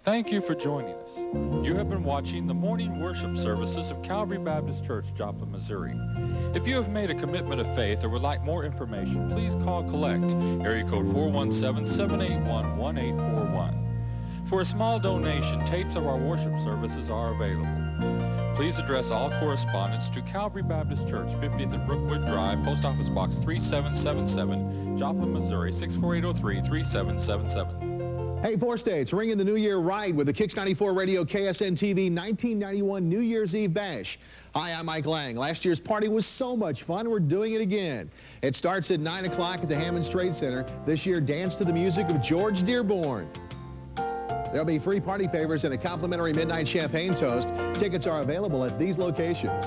Thank you for joining us. You have been watching the morning worship services of Calvary Baptist Church, Joplin, Missouri. If you have made a commitment of faith or would like more information, please call Collect, area code 417-781-1841. For a small donation, tapes of our worship services are available. Please address all correspondence to Calvary Baptist Church, 50th and Brookwood Drive, Post Office Box 3777, Joplin, Missouri, 64803-3777. Hey, Four States, ringing the New Year right with the Kicks 94 Radio KSN TV 1991 New Year's Eve Bash. Hi, I'm Mike Lang. Last year's party was so much fun, we're doing it again. It starts at 9 o'clock at the Hammons Trade Center. This year, dance to the music of George Dearborn. There'll be free party favors and a complimentary midnight champagne toast. Tickets are available at these locations.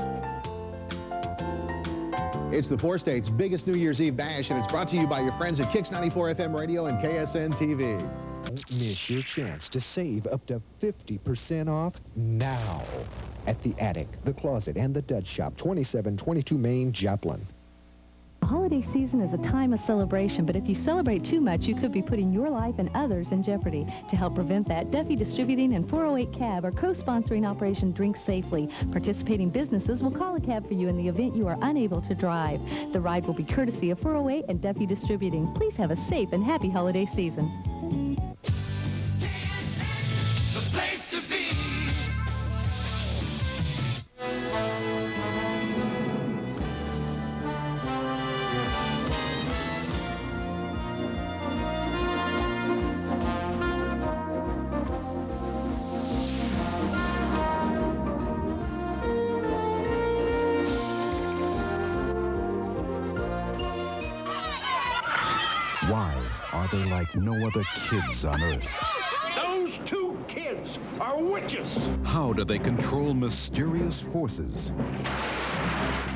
It's the Four States' biggest New Year's Eve bash, and it's brought to you by your friends at Kicks 94 FM Radio and KSN TV. Don't miss your chance to save up to 50% off now at the Attic, the Closet, and the Dutch Shop, 2722 Main, Joplin. The holiday season is a time of celebration, but if you celebrate too much, you could be putting your life and others in jeopardy. To help prevent that, Duffy Distributing and 408 Cab are co-sponsoring Operation Drink Safely. Participating businesses will call a cab for you in the event you are unable to drive. The ride will be courtesy of 408 and Duffy Distributing. Please have a safe and happy holiday season. The place to be. Why are they like no other kids on Earth? Those two kids are witches. How do they control mysterious forces?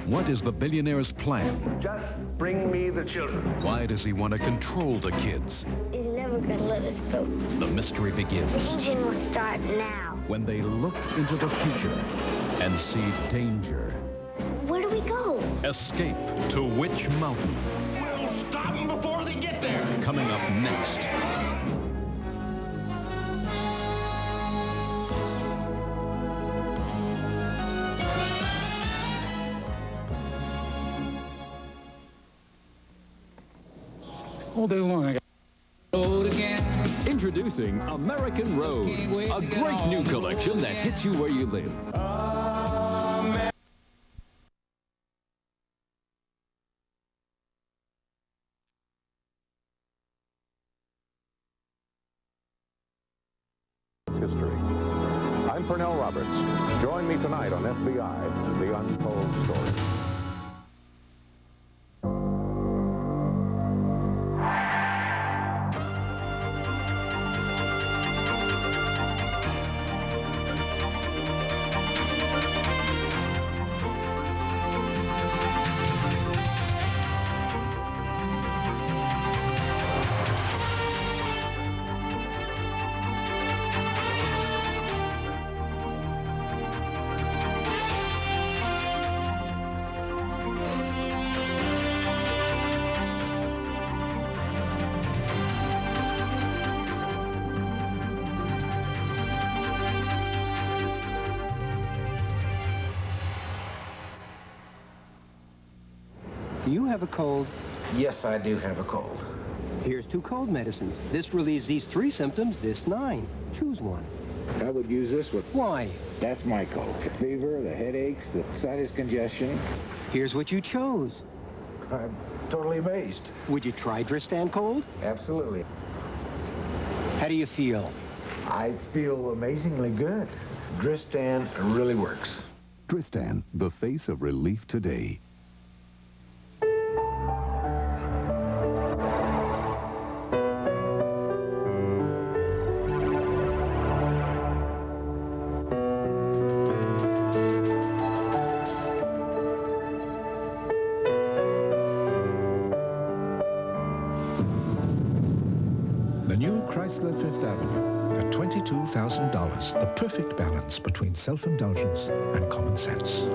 What is the billionaire's plan? Just bring me the children. Why does he want to control the kids? He's never gonna let us go. The mystery begins The engine will start now. when they look into the future and see danger. Where do we go? Escape to Witch Mountain. We'll stop them before they get there. Coming up next. All day long, I got road again. Introducing American Road, a great new collection that hits you where you live. History. I'm Pernell Roberts. Join me tonight on FBI, The Untold Story. Do you have a cold? Yes, I do have a cold. Here's 2 cold medicines. This relieves these 3 symptoms, this 9. Choose one. I would use this one. Why? That's my cold. The fever, the headaches, the sinus congestion. Here's what you chose. I'm totally amazed. Would you try Dristan Cold? Absolutely. How do you feel? I feel amazingly good. Dristan really works. Dristan, the face of relief today. The new Chrysler Fifth Avenue at $22,000, the perfect balance between self-indulgence and common sense.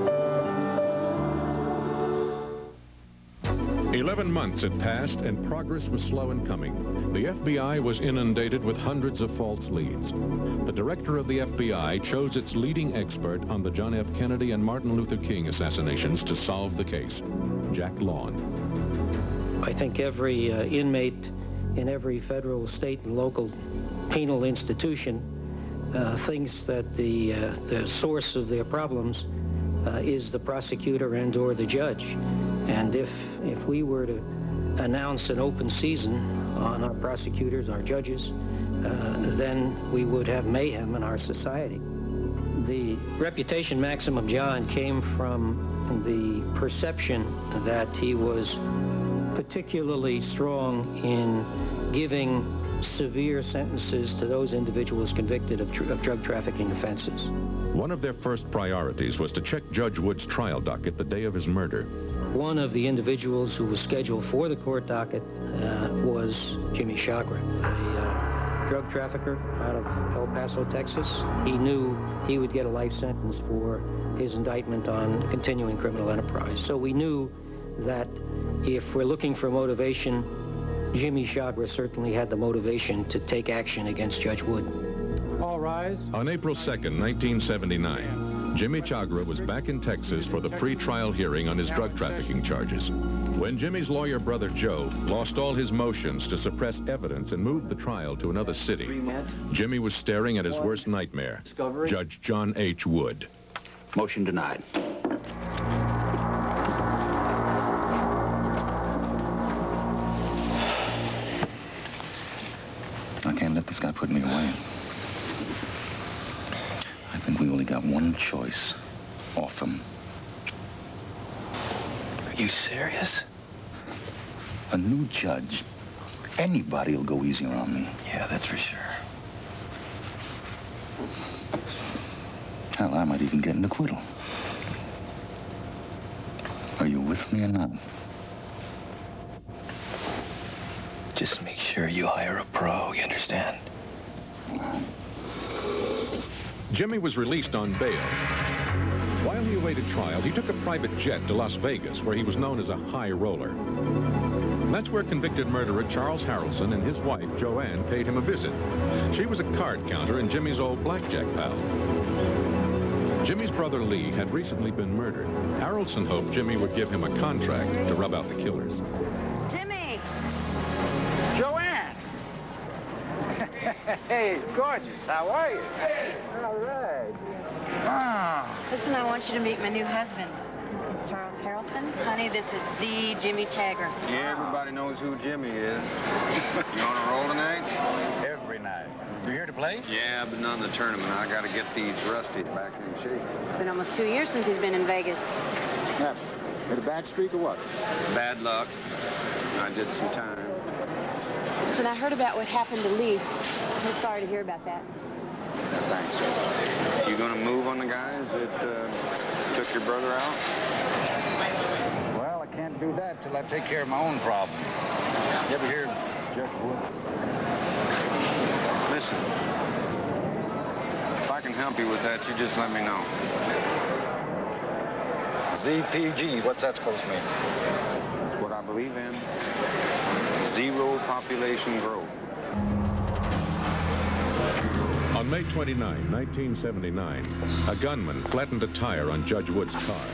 11 months had passed and progress was slow in coming. The FBI was inundated with hundreds of false leads. The director of the FBI chose its leading expert on the John F. Kennedy and Martin Luther King assassinations to solve the case, Jack Lawn. I think every inmate in every federal, state, and local penal institution thinks that the source of their problems is the prosecutor and or the judge. And if we were to announce an open season on our prosecutors, our judges, then we would have mayhem in our society. The reputation maximum John came from the perception that he was particularly strong in giving severe sentences to those individuals convicted of drug trafficking offenses. One of their first priorities was to check Judge Wood's trial docket the day of his murder. One of the individuals who was scheduled for the court docket was Jimmy Chagra, a drug trafficker out of El Paso, Texas. He knew he would get a life sentence for his indictment on continuing criminal enterprise. So we knew that if we're looking for motivation, Jimmy Chagra certainly had the motivation to take action against Judge Wood. All rise. On April 2nd, 1979, Jimmy Chagra was back in Texas for the pre-trial hearing on his drug trafficking charges. When Jimmy's lawyer brother Joe lost all his motions to suppress evidence and moved the trial to another city, Jimmy was staring at his worst nightmare, Judge John H. Wood. Motion denied. I can't let this guy put me away. I think we only got one choice. Off him. Are you serious? A new judge. Anybody will go easy around me. Yeah, that's for sure. Hell, I might even get an acquittal. Are you with me or not? Just make sure you hire a pro, you understand? Jimmy was released on bail. While he awaited trial, he took a private jet to Las Vegas, where he was known as a high roller. That's where convicted murderer Charles Harrelson and his wife, Joanne, paid him a visit. She was a card counter and Jimmy's old blackjack pal. Jimmy's brother Lee had recently been murdered. Harrelson hoped Jimmy would give him a contract to rub out the killers. Jimmy! Joanne! Hey, gorgeous. How are you? All right. Wow. Listen, I want you to meet my new husband, Charles Harrelson. Honey, this is the Jimmy Chagra. Yeah, everybody knows who Jimmy is. You on a roll tonight? Every night. You here to play? Yeah, but not in the tournament. I got to get these Rusties back in shape. It's been almost 2 years since he's been in Vegas. Yeah. Had a bad streak or what? Bad luck. I did some time. Listen, I heard about what happened to Lee. I'm sorry to hear about that. Yeah, thanks, sir. You gonna move on the guys that took your brother out? Well, I can't do that till I take care of my own problem. You ever hear of Judge Wood? Listen, if I can help you with that, you just let me know. ZPG, what's that supposed to mean? It's what I believe in. Zero population growth. On May 29, 1979, a gunman flattened a tire on Judge Wood's car.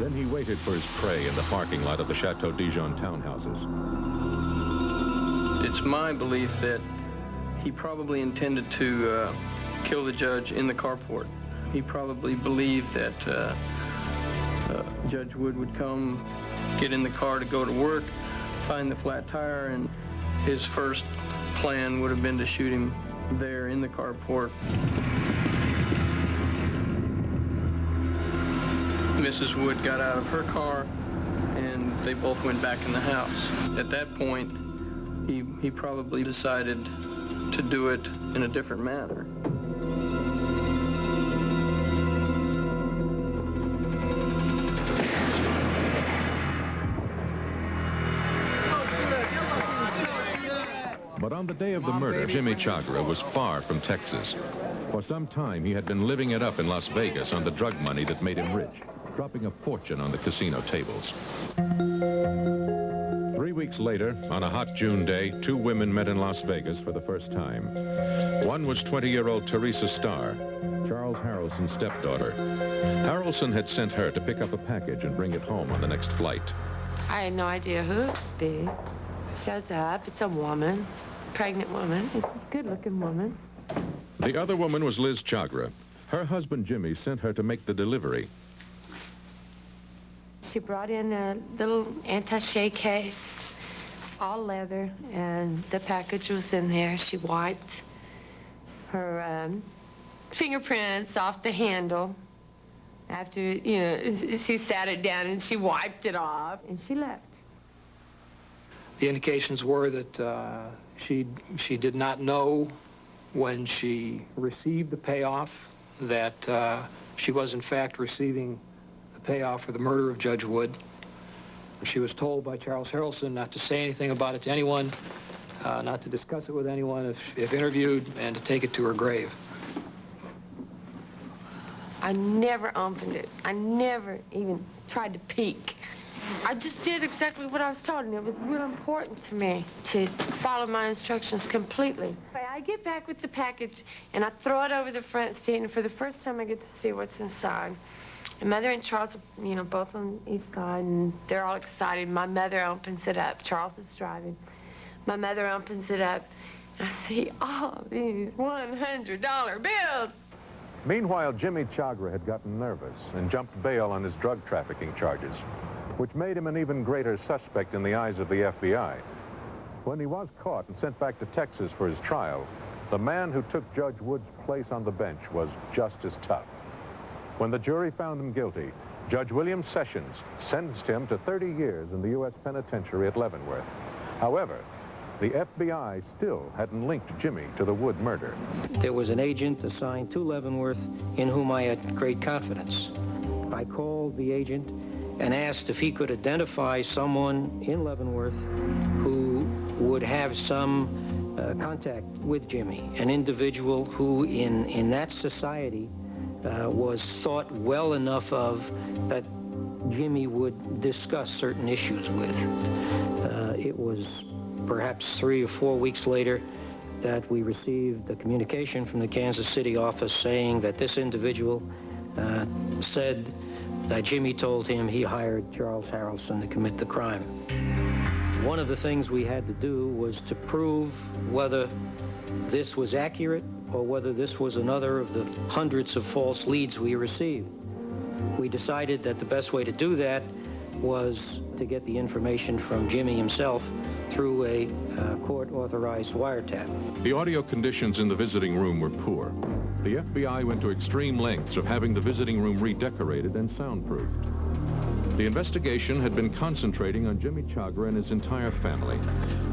Then he waited for his prey in the parking lot of the Chateau Dijon townhouses. It's my belief that he probably intended to kill the judge in the carport. He probably believed that Judge Wood would come, get in the car to go to work, find the flat tire, and his first plan would have been to shoot him there in the carport. Mrs. Wood got out of her car, and they both went back in the house. At that point, he probably decided to do it in a different manner. But on the day of the murder, Jimmy Chagra was far from Texas. For some time, he had been living it up in Las Vegas on the drug money that made him rich, dropping a fortune on the casino tables. 3 3 weeks later, on a hot June day, two women met in Las Vegas for the first time. One was 20-year-old Teresa Starr, Charles Harrelson's stepdaughter. Harrelson had sent her to pick up a package and bring it home on the next flight. I had no idea who it would be. Shows up. It's a woman, pregnant woman, a good-looking woman. The other woman was Liz Chagra. Her husband, Jimmy, sent her to make the delivery. She brought in a little attaché case, all leather, and the package was in there. She wiped her fingerprints off the handle. After, you know, she sat it down and she wiped it off, and she left. The indications were that she did not know when she received the payoff that she was, in fact, receiving the payoff for the murder of Judge Wood. She was told by Charles Harrelson not to say anything about it to anyone, not to discuss it with anyone if interviewed, and to take it to her grave. I never opened it. I never even tried to peek. I just did exactly what I was told, and it was real important to me to follow my instructions completely. I get back with the package, and I throw it over the front seat, and for the first time I get to see what's inside. And Mother and Charles are, you know, both on each side, and they're all excited. My mother opens it up. Charles is driving. My mother opens it up, and I see all of these $100 bills. Meanwhile, Jimmy Chagra had gotten nervous and jumped bail on his drug trafficking charges, which made him an even greater suspect in the eyes of the FBI. When he was caught and sent back to Texas for his trial, the man who took Judge Wood's place on the bench was just as tough. When the jury found him guilty, Judge William Sessions sentenced him to 30 years in the U.S. penitentiary at Leavenworth. However, the FBI still hadn't linked Jimmy to the Wood murder. There was an agent assigned to Leavenworth in whom I had great confidence. I called the agent and asked if he could identify someone in Leavenworth who would have some contact with Jimmy, an individual who in that society was thought well enough of that Jimmy would discuss certain issues with. It was perhaps 3 or 4 weeks later that we received a communication from the Kansas City office saying that this individual said that Jimmy told him he hired Charles Harrelson to commit the crime. One of the things we had to do was to prove whether this was accurate or whether this was another of the hundreds of false leads we received. We decided that the best way to do that was to get the information from Jimmy himself through a court-authorized wiretap. The audio conditions in the visiting room were poor. The FBI went to extreme lengths of having the visiting room redecorated and soundproofed. The investigation had been concentrating on Jimmy Chagra and his entire family.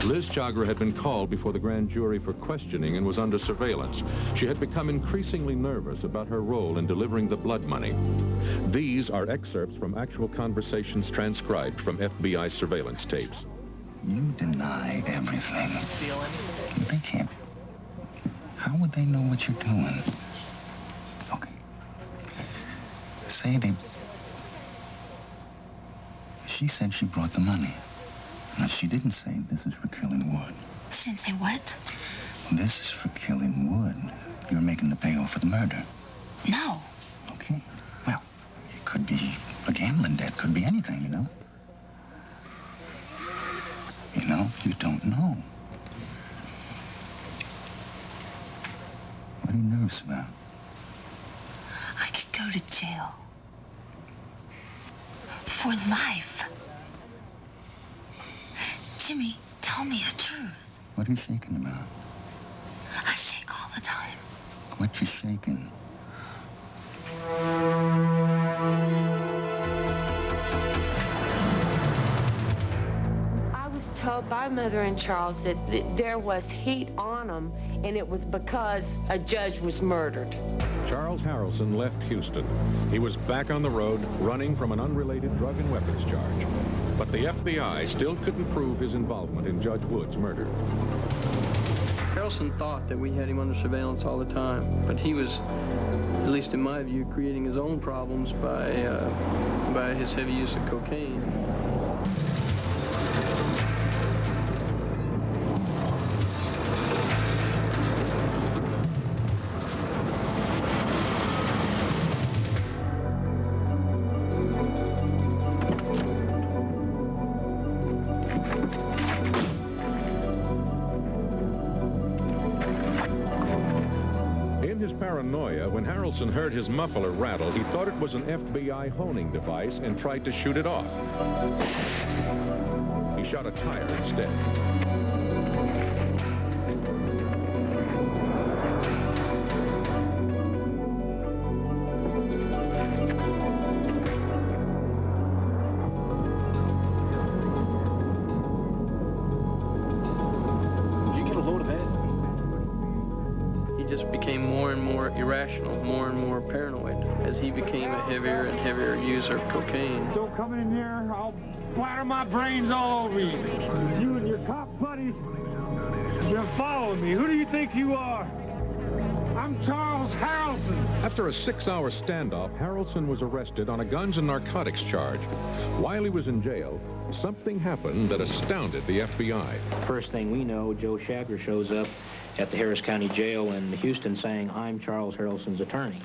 Liz Chagra had been called before the grand jury for questioning and was under surveillance. She had become increasingly nervous about her role in delivering the blood money. These are excerpts from actual conversations transcribed from FBI surveillance tapes. You deny everything. They can't. How would they know what you're doing? Okay. Say they... She said she brought the money. Now, she didn't say this is for killing Wood. She didn't say what? This is for killing Wood. You're making the payoff for the murder. No. Okay. Well, it could be a gambling debt. Could be anything, you know. You know, you don't know. What are you nervous about? I could go to jail. For life. Jimmy, tell me the truth. What are you shaking about? I shake all the time. What you shaking? I was told by Mother and Charles that there was heat on them, and it was because a judge was murdered. Charles Harrelson left Houston. He was back on the road, running from an unrelated drug and weapons charge. But the FBI still couldn't prove his involvement in Judge Wood's murder. Harrelson thought that we had him under surveillance all the time, but he was, at least in my view, creating his own problems by his heavy use of cocaine. In his paranoia, when Harrelson heard his muffler rattle, he thought it was an FBI honing device and tried to shoot it off. He shot a tire instead. Became more and more irrational, more and more paranoid as he became a heavier and heavier user of cocaine. Don't come in here, I'll splatter my brains all over you. You and your cop buddies have been following me. Who do you think you are? I'm Charles Harrelson. After a 6-hour standoff, Harrelson was arrested on a guns and narcotics charge. While he was in jail, something happened that astounded the FBI. First thing we know, Joe Shager shows up at the Harris County Jail in Houston saying, "I'm Charles Harrelson's attorney."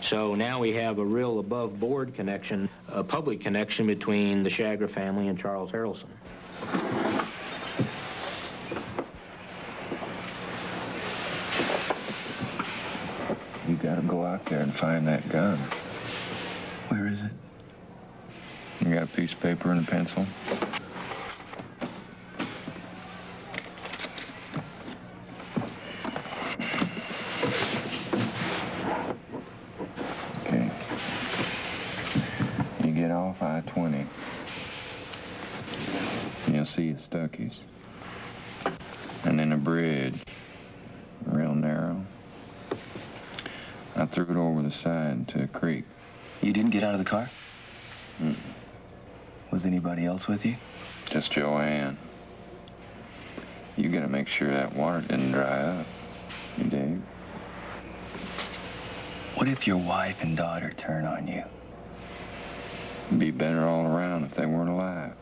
So now we have a real above-board connection, a public connection between the Shager family and Charles Harrelson. You gotta go out there and find that gun. Where is it? You got a piece of paper and a pencil? Okay. You get off I-20. You'll see a Stuckey's. And then a bridge, real narrow. I threw it over the side to a creek. You didn't get out of the car? Mm. Was anybody else with you? Just Joanne. You gotta make sure that water didn't dry up. You dig? What if your wife and daughter turn on you? It'd be better all around if they weren't alive.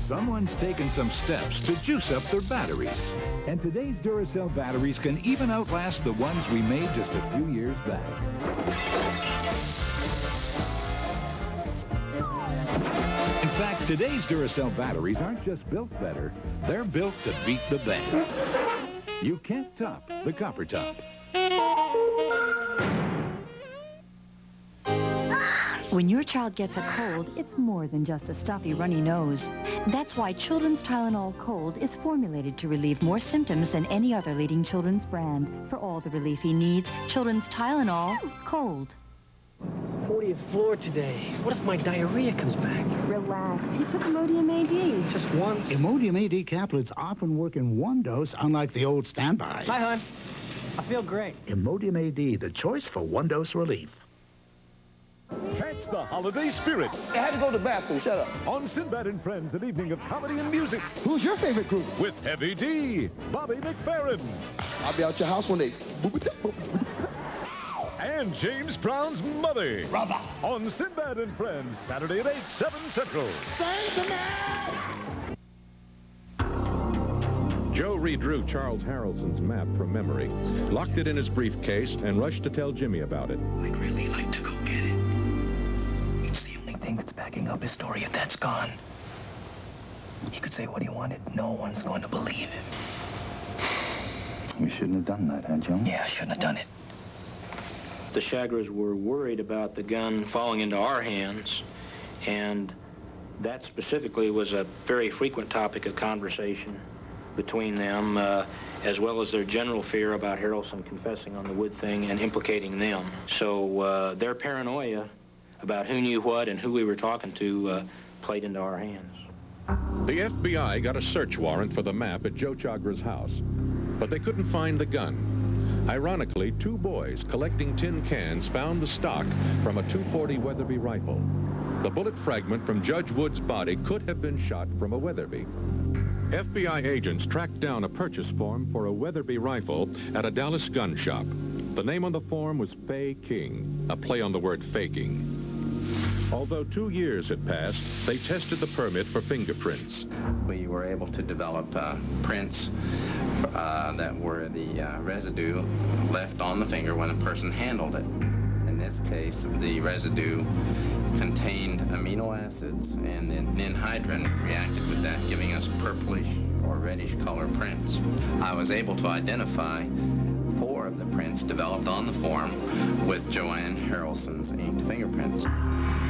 Someone's taken some steps to juice up their batteries. And today's Duracell batteries can even outlast the ones we made just a few years back. In fact, today's Duracell batteries aren't just built better, they're built to beat the band. You can't top the copper top. When your child gets a cold, it's more than just a stuffy, runny nose. That's why Children's Tylenol Cold is formulated to relieve more symptoms than any other leading children's brand. For all the relief he needs, Children's Tylenol Cold. 40th floor today. What if my diarrhea comes back? Relax. He took Imodium AD. Just once? Imodium AD caplets often work in one dose, unlike the old standby. Hi, hon. I feel great. Imodium AD, the choice for one-dose relief. Catch the holiday spirit. I had to go to the bathroom. Shut up. On Sinbad and Friends, an evening of comedy and music. Who's your favorite group? With Heavy D, Bobby McFerrin. I'll be out your house one day. And James Brown's mother. Brother. On Sinbad and Friends, Saturday at 8, 7 Central. Sing to me! Joe redrew Charles Harrelson's map from memory, locked it in his briefcase, and rushed to tell Jimmy about it. I'd really like to go get it. It's the only thing that's backing up his story. If that's gone, he could say what he wanted. No one's going to believe him. You shouldn't have done that, huh, Joe? Yeah, I shouldn't have done it. The Shagers were worried about the gun falling into our hands, and that specifically was a very frequent topic of conversation between them, as well as their general fear about Harrelson confessing on the Wood thing and implicating them. So their paranoia about who knew what and who we were talking to played into our hands. The FBI got a search warrant for the map at Joe Chagra's house, but they couldn't find the gun. Ironically, 2 boys collecting tin cans found the stock from a .240 Weatherby rifle. The bullet fragment from Judge Wood's body could have been shot from a Weatherby. FBI agents tracked down a purchase form for a Weatherby rifle at a Dallas gun shop. The name on the form was Fay King, a play on the word faking. Although 2 years had passed, they tested the permit for fingerprints. We were able to develop prints that were the residue left on the finger when a person handled it. In this case, the residue contained amino acids, and the ninhydrin reacted with that, giving us purplish or reddish color prints. I was able to identify 4 of the prints developed on the form with Joanne Harrelson's inked fingerprints.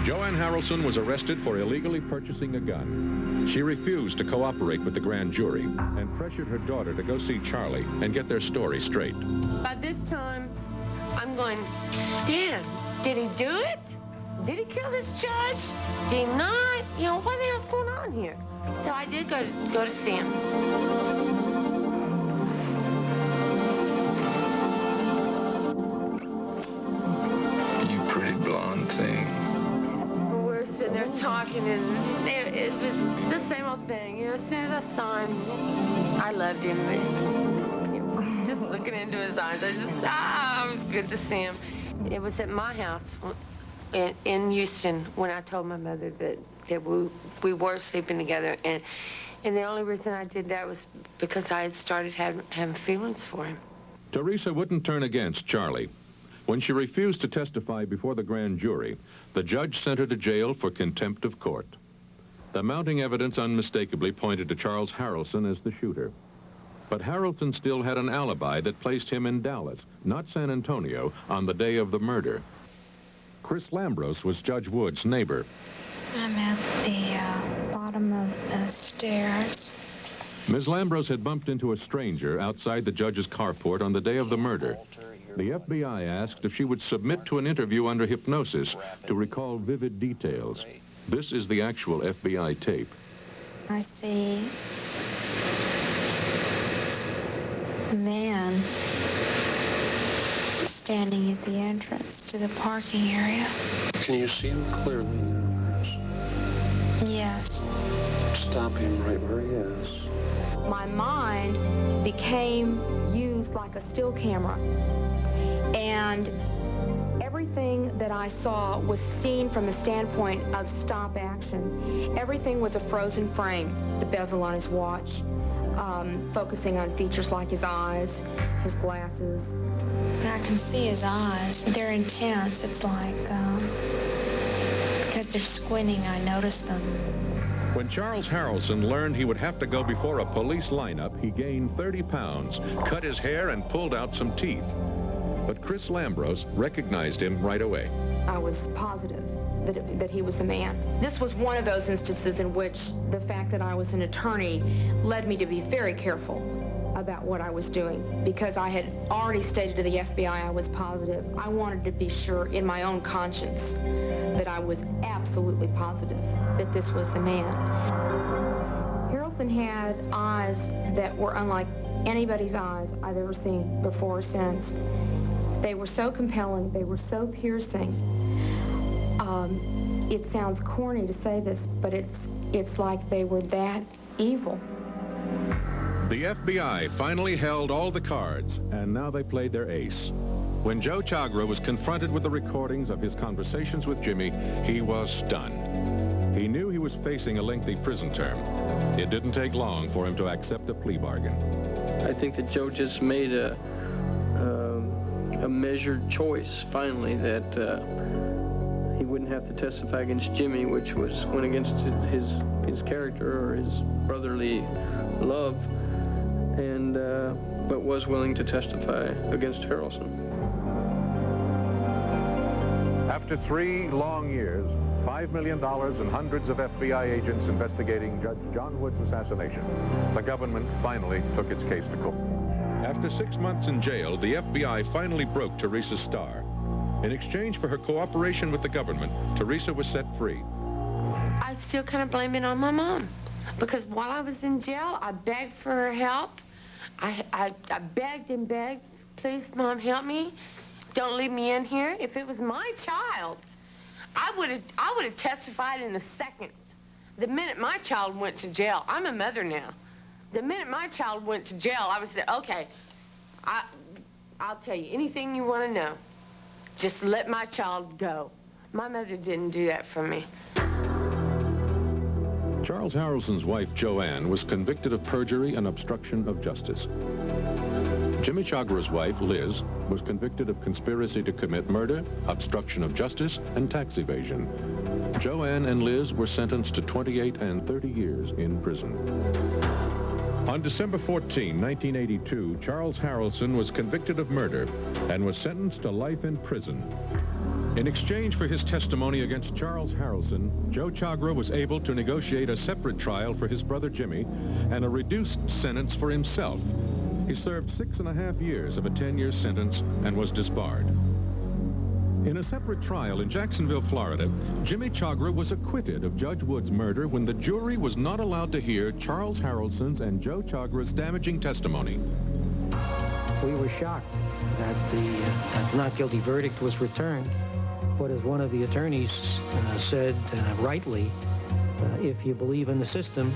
Joanne Harrelson was arrested for illegally purchasing a gun. She refused to cooperate with the grand jury and pressured her daughter to go see Charlie and get their story straight. By this time, I'm going, Dan, did he do it? Did he kill this judge? Did he not? You know, what the hell's going on here? So I did go to see him. You pretty blonde thing. We're sitting there talking, and it was the same old thing. You know, as soon as I saw him, I loved him. Just looking into his eyes, it was good to see him. It was at my house in Houston when I told my mother that we were sleeping together, and the only reason I did that was because I had started having feelings for him. Teresa wouldn't turn against Charlie. When she refused to testify before the grand jury, the judge sent her to jail for contempt of court. The mounting evidence unmistakably pointed to Charles Harrelson as the shooter. But Harrelson still had an alibi that placed him in Dallas, not San Antonio, on the day of the murder. Chris Lambros was Judge Wood's neighbor. I'm at the bottom of the stairs. Ms. Lambros had bumped into a stranger outside the judge's carport on the day of the murder. The FBI asked if she would submit to an interview under hypnosis to recall vivid details. This is the actual FBI tape. I see a man standing at the entrance to the parking area. Can you see him clearly? Yes. Stop him right where he is. My mind became used like a still camera, and everything that I saw was seen from the standpoint of stop action. Everything was a frozen frame. The bezel on his watch, focusing on features like his eyes, his glasses. And I can see his eyes. They're intense. It's like, because they're squinting, I notice them. When Charles Harrelson learned he would have to go before a police lineup, he gained 30 pounds, cut his hair, and pulled out some teeth. But Chris Lambros recognized him right away. I was positive that he was the man. This was one of those instances in which the fact that I was an attorney led me to be very careful about what I was doing, because I had already stated to the FBI I was positive. I wanted to be sure in my own conscience that I was absolutely positive that this was the man. Harrelson had eyes that were unlike anybody's eyes I've ever seen before or since. They were so compelling, they were so piercing. It sounds corny to say this, but it's like they were that evil. The FBI finally held all the cards, and now they played their ace. When Joe Chagra was confronted with the recordings of his conversations with Jimmy, he was stunned. He knew he was facing a lengthy prison term. It didn't take long for him to accept a plea bargain. I think that Joe just made a measured choice, finally, that he wouldn't have to testify against Jimmy, which went against his character or his brotherly love, and but was willing to testify against Harrelson. After 3 long years, $5 million and hundreds of FBI agents investigating Judge John Wood's assassination, the government finally took its case to court. After 6 months in jail, the FBI finally broke Teresa's star. In exchange for her cooperation with the government, Teresa was set free. I still kind of blame it on my mom, because while I was in jail, I begged for her help. I begged and begged, please, Mom, help me. Don't leave me in here. If it was my child, I would have testified in a second. The minute my child went to jail, I'm a mother now. The minute my child went to jail, I would say, okay, I'll tell you anything you want to know. Just let my child go. My mother didn't do that for me. Charles Harrelson's wife, Joanne, was convicted of perjury and obstruction of justice. Jimmy Chagra's wife, Liz, was convicted of conspiracy to commit murder, obstruction of justice, and tax evasion. Joanne and Liz were sentenced to 28 and 30 years in prison. On December 14, 1982, Charles Harrelson was convicted of murder and was sentenced to life in prison. In exchange for his testimony against Charles Harrelson, Joe Chagra was able to negotiate a separate trial for his brother Jimmy and a reduced sentence for himself. He served 6.5 years of a 10-year sentence and was disbarred. In a separate trial in Jacksonville, Florida, Jimmy Chagra was acquitted of Judge Wood's murder when the jury was not allowed to hear Charles Harrelson's and Joe Chagra's damaging testimony. We were shocked that the not guilty verdict was returned. But as one of the attorneys said rightly, if you believe in the system,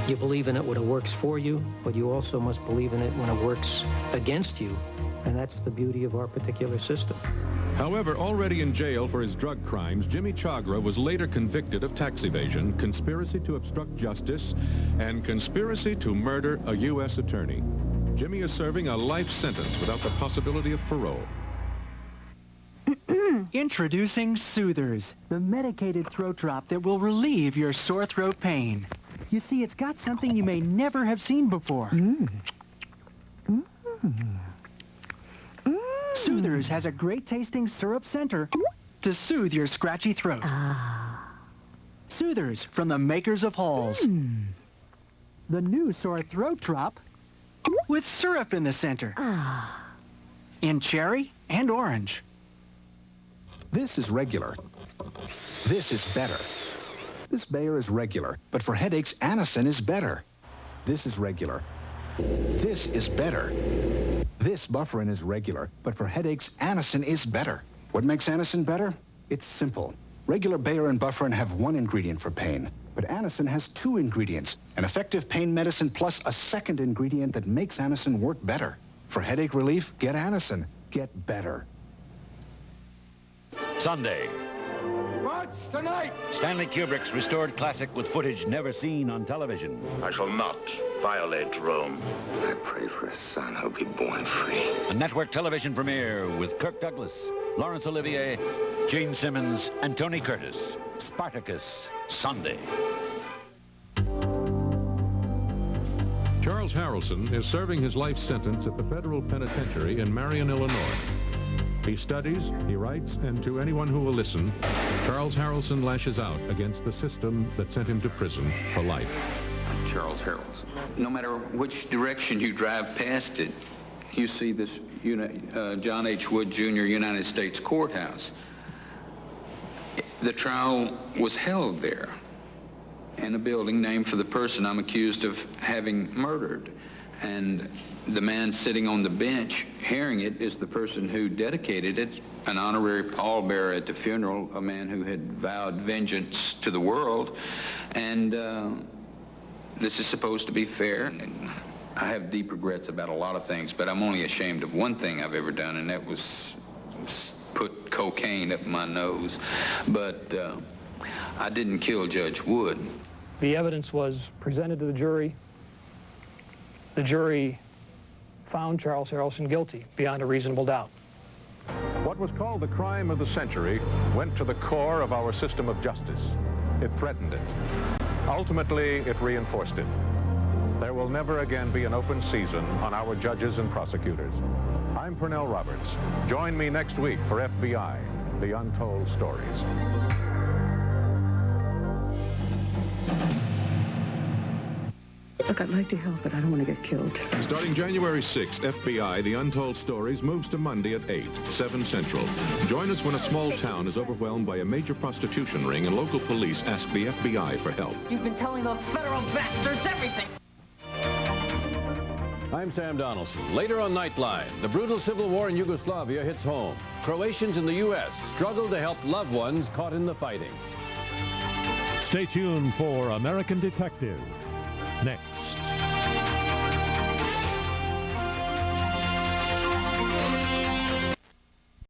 you believe in it when it works for you, but you also must believe in it when it works against you. And that's the beauty of our particular system. However, already in jail for his drug crimes, Jimmy Chagra was later convicted of tax evasion, conspiracy to obstruct justice, and conspiracy to murder a U.S. attorney. Jimmy is serving a life sentence without the possibility of parole. Introducing Soothers, the medicated throat drop that will relieve your sore throat pain. You see, it's got something you may never have seen before. Soothers has a great-tasting syrup center to soothe your scratchy throat. Soothers from the makers of Halls. The new sore throat drop with syrup in the center. In cherry and orange. This is regular. This is better. This Bayer is regular, but for headaches, Anacin is better. This is regular. This is better. This Bufferin is regular, but for headaches, Anacin is better. What makes Anacin better? It's simple. Regular Bayer and Bufferin have one ingredient for pain, but Anacin has two ingredients, an effective pain medicine plus a second ingredient that makes Anacin work better. For headache relief, get Anacin. Get better. Sunday. What's tonight? Stanley Kubrick's restored classic with footage never seen on television. I shall not violate Rome. I pray for a son who'll be born free. A network television premiere with Kirk Douglas, Laurence Olivier, Gene Simmons, and Tony Curtis. Spartacus, Sunday. Charles Harrelson is serving his life sentence at the federal penitentiary in Marion, Illinois. He studies, he writes, and to anyone who will listen, Charles Harrelson lashes out against the system that sent him to prison for life. Charles Harrelson. No matter which direction you drive past it, you see this John H. Wood Jr. United States Courthouse. The trial was held there in a building named for the person I'm accused of having murdered. And the man sitting on the bench hearing it is the person who dedicated it, an honorary pallbearer at the funeral, a man who had vowed vengeance to the world. And this is supposed to be fair. And I have deep regrets about a lot of things, but I'm only ashamed of one thing I've ever done, and that was put cocaine up my nose. But I didn't kill Judge Wood. The evidence was presented to the jury. The jury found Charles Harrelson guilty beyond a reasonable doubt. What was called the crime of the century went to the core of our system of justice. It threatened it. Ultimately, it reinforced it. There will never again be an open season on our judges and prosecutors. I'm Pernell Roberts. Join me next week for FBI, The Untold Stories. Look, I'd like to help, but I don't want to get killed. Starting January 6th, FBI, The Untold Stories, moves to Monday at 8, 7 Central. Join us when a small town is overwhelmed by a major prostitution ring and local police ask the FBI for help. You've been telling those federal bastards everything. I'm Sam Donaldson. Later on Nightline, the brutal civil war in Yugoslavia hits home. Croatians in the U.S. struggle to help loved ones caught in the fighting. Stay tuned for American Detective next.